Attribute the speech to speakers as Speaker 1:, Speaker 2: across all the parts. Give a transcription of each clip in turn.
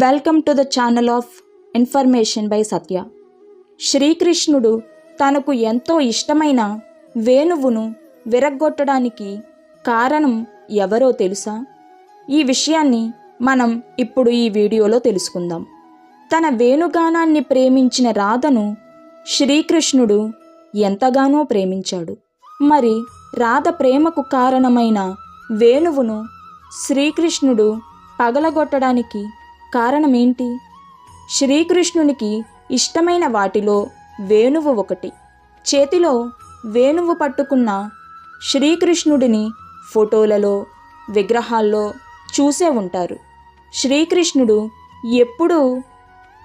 Speaker 1: Welcome to the channel of information by Satya. శ్రీకృష్ణుడు తనకు ఎంతో ఇష్టమైన వేణువును విరగ్గొట్టడానికి కారణం ఎవరో తెలుసా? ఈ విషయాన్ని మనం ఇప్పుడు ఈ వీడియోలో తెలుసుకుందాం. తన వేణుగానాన్ని ప్రేమించిన రాధను శ్రీకృష్ణుడు ఎంతగానో ప్రేమించాడు. మరి రాధ ప్రేమకు కారణమైన వేణువును శ్రీకృష్ణుడు పగలగొట్టడానికి కారణమేంటి? శ్రీకృష్ణునికి ఇష్టమైన వాటిలో వేణువు ఒకటి. చేతిలో వేణువు పట్టుకున్న శ్రీకృష్ణుడిని ఫోటోలలో, విగ్రహాల్లో చూసే ఉంటారు. శ్రీకృష్ణుడు ఎప్పుడూ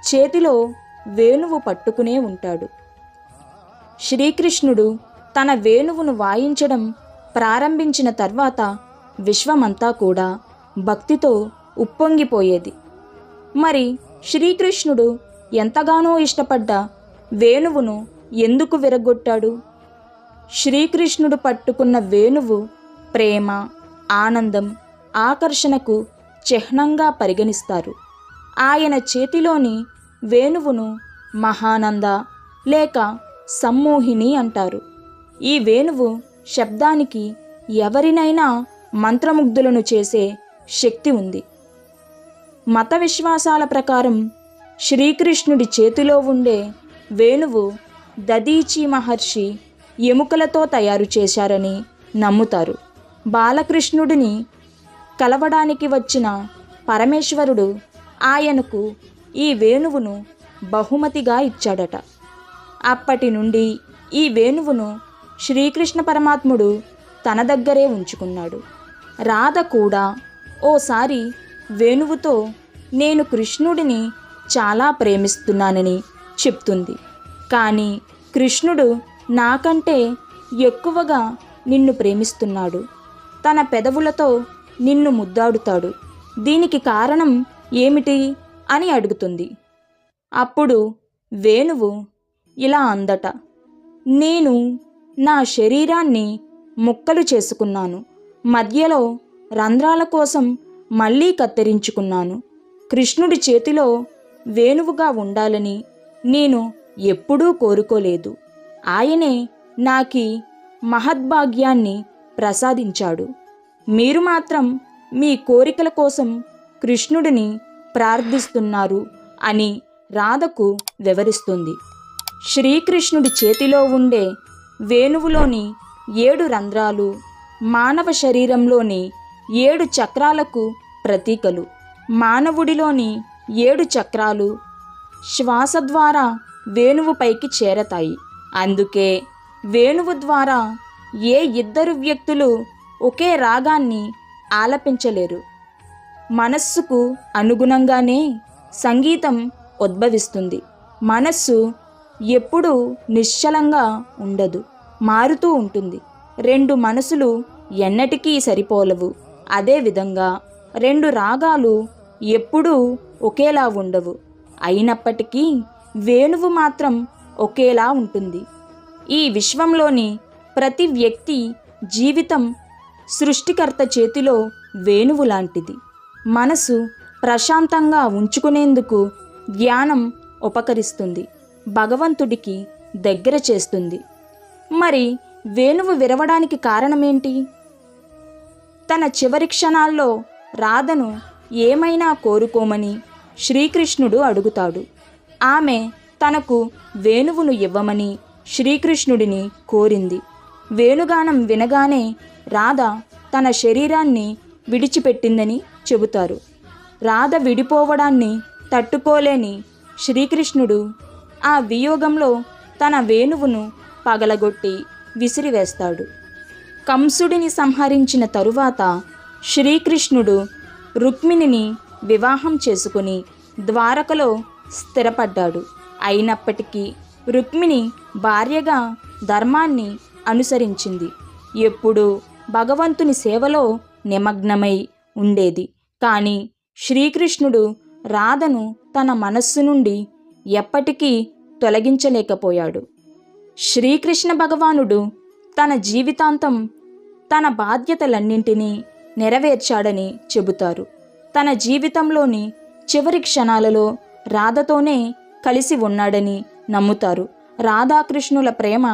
Speaker 1: చేతిలో వేణువు పట్టుకునే ఉంటాడు. శ్రీకృష్ణుడు తన వేణువును వాయించడం ప్రారంభించిన తర్వాత విశ్వమంతా కూడా భక్తితో ఉప్పొంగిపోయేది. మరి శ్రీకృష్ణుడు ఎంతగానో ఇష్టపడ్డ వేణువును ఎందుకు విరగొట్టాడు? శ్రీకృష్ణుడు పట్టుకున్న వేణువు ప్రేమ, ఆనందం, ఆకర్షణకు చిహ్నంగా పరిగణిస్తారు. ఆయన చేతిలోని వేణువును మహానంద లేక సమ్మోహిని అంటారు. ఈ వేణువు శబ్దానికి ఎవరినైనా మంత్రముగ్ధులను చేసే శక్తి ఉంది. మత విశ్వాసాల ప్రకారం శ్రీకృష్ణుడి చేతిలో ఉండే వేణువు దదీచి మహర్షి ఎముకలతో తయారు చేశారని నమ్ముతారు. బాలకృష్ణుడిని కలవడానికి వచ్చిన పరమేశ్వరుడు ఆయనకు ఈ వేణువును బహుమతిగా ఇచ్చాడట. అప్పటి నుండి ఈ వేణువును శ్రీకృష్ణ పరమాత్ముడు తన దగ్గరే ఉంచుకున్నాడు. రాధ కూడా ఓసారి వేణువుతో నేను కృష్ణుడిని చాలా ప్రేమిస్తున్నానని చెప్తుంది. కానీ కృష్ణుడు నాకంటే ఎక్కువగా నిన్ను ప్రేమిస్తున్నాడు, తన పెదవులతో నిన్ను ముద్దాడుతాడు, దీనికి కారణం ఏమిటి అని అడుగుతుంది. అప్పుడు వేణువు ఇలా అందట, నేను నా శరీరాన్ని ముక్కలు చేసుకున్నాను, మధ్యలో రంధ్రాల కోసం మళ్ళీ కత్తిరించుకున్నాను. కృష్ణుడి చేతిలో వేణువుగా ఉండాలని నేను ఎప్పుడూ కోరుకోలేదు. ఆయనే నాకీ మహద్భాగ్యాన్ని ప్రసాదించాడు. మీరు మాత్రం మీ కోరికల కోసం కృష్ణుడిని ప్రార్థిస్తున్నారు అని రాధకు వివరిస్తుంది. శ్రీకృష్ణుడి చేతిలో ఉండే వేణువులోని 7 రంధ్రాలు మానవ శరీరంలోని 7 చక్రాలకు ప్రతీకలు. మానవుడిలోని 7 చక్రాలు శ్వాస ద్వారా వేణువు పైకి చేరతాయి. అందుకే వేణువు ద్వారా ఏ 2 వ్యక్తులు ఒకే రాగాన్ని ఆలపించలేరు. మనస్సుకు అనుగుణంగానే సంగీతం ఉద్భవిస్తుంది. మనస్సు ఎప్పుడూ నిశ్చలంగా ఉండదు, మారుతూ ఉంటుంది. 2 మనసులు ఎన్నటికీ సరిపోలవు. అదేవిధంగా 2 రాగాలు ఎప్పుడూ ఒకేలా ఉండవు. అయినప్పటికీ వేణువు మాత్రం ఒకేలా ఉంటుంది. ఈ విశ్వంలోని ప్రతి వ్యక్తి జీవితం సృష్టికర్త చేతిలో వేణువు లాంటిది. మనసు ప్రశాంతంగా ఉంచుకునేందుకు ధ్యానం ఉపకరిస్తుంది, భగవంతుడికి దగ్గర చేస్తుంది. మరి వేణువు విరవడానికి కారణమేంటి? తన చివరి క్షణాల్లో రాధను ఏమైనా కోరుకోమని శ్రీకృష్ణుడు అడుగుతాడు. ఆమె తనకు వేణువును ఇవ్వమని శ్రీకృష్ణుడిని కోరింది. వేణుగానం వినగానే రాధ తన శరీరాన్ని విడిచిపెట్టిందని చెబుతారు. రాధ విడిపోవడాన్ని తట్టుకోలేని శ్రీకృష్ణుడు ఆ వియోగంలో తన వేణువును పగలగొట్టి విసిరివేస్తాడు. కంసుడిని సంహరించిన తరువాత శ్రీకృష్ణుడు రుక్మిణిని వివాహం చేసుకుని ద్వారకలో స్థిరపడ్డాడు. అయినప్పటికీ రుక్మిణి భార్యగా ధర్మాన్ని అనుసరించింది. ఎప్పుడూ భగవంతుని సేవలో నిమగ్నమై ఉండేది. కానీ శ్రీకృష్ణుడు రాధను తన మనస్సు నుండి ఎప్పటికీ తొలగించలేకపోయాడు. శ్రీకృష్ణ భగవానుడు తన జీవితాంతం తన బాధ్యతలన్నింటినీ నెరవేర్చాడని చెబుతారు. తన జీవితంలోని చివరి క్షణాలలో రాధతోనే కలిసి ఉన్నాడని నమ్ముతారు. రాధాకృష్ణుల ప్రేమ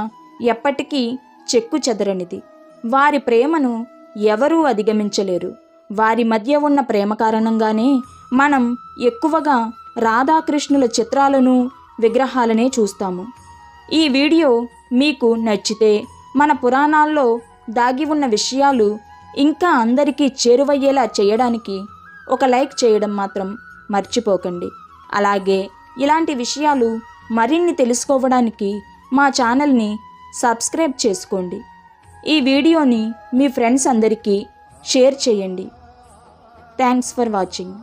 Speaker 1: ఎప్పటికీ చెక్కు చెదరనిది. వారి ప్రేమను ఎవరూ అధిగమించలేరు. వారి మధ్య ఉన్న ప్రేమ కారణంగానే మనం ఎక్కువగా రాధాకృష్ణుల చిత్రాలను, విగ్రహాలనే చూస్తాము. ఈ వీడియో మీకు నచ్చితే మన పురాణాల్లో దాగి ఉన్న విషయాలు ఇంకా అందరికీ చేరువయ్యేలా చేయడానికి ఒక లైక్ చేయడం మాత్రం మర్చిపోకండి. అలాగే ఇలాంటి విషయాలు మరిన్ని తెలుసుకోవడానికి మా ఛానల్ని సబ్స్క్రైబ్ చేసుకోండి. ఈ వీడియోని మీ ఫ్రెండ్స్ అందరికీ షేర్ చేయండి. Thanks for watching.